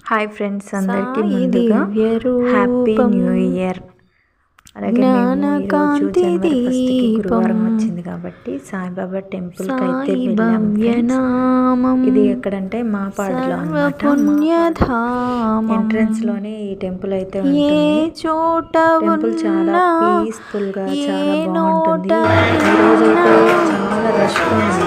Hi friends, అందరికీ ముందుగా happy new year. అలాగే మేము ఈరోజు జనవరి 1కి గురువారం వచ్చింది కాబట్టి సాయిబాబా టెంపుల్కి అయితే వెళ్ళాము. ఇది ఎక్కడంటే మా పాడలో అన్నమాట. ఎంట్రన్స్లోనే ఈ టెంపుల్ అయితే ఉంటుంది. టెంపుల్ చాలా పీస్ఫుల్గా చాలా బాగుంటుంది. ఈరోజు అయితే చాలా రష్గా ఉంది.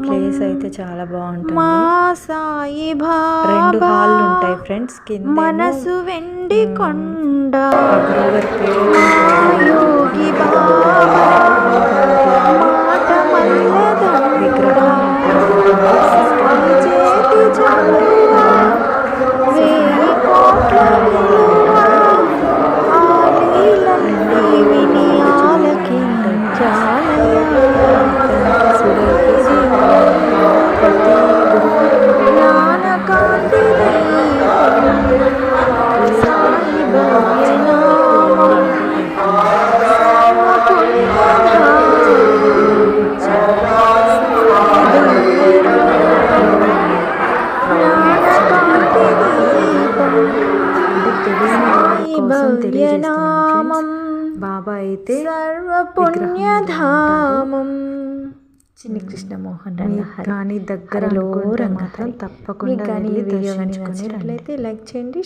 ప్లేస్ అయితే చాలా బాగుంటుంది. రెండు హాల్లు ఉంటాయి ఫ్రెండ్స్. కింద మనసు వెండి కొండ బాబా అయితే సర్వపుణ్యధామం చిన్ని కృష్ణమోహన్ కానీ దగ్గరలో మాత్రం తప్పకుండా వీడియో నచ్చినట్లయితే లైక్ చేయండి.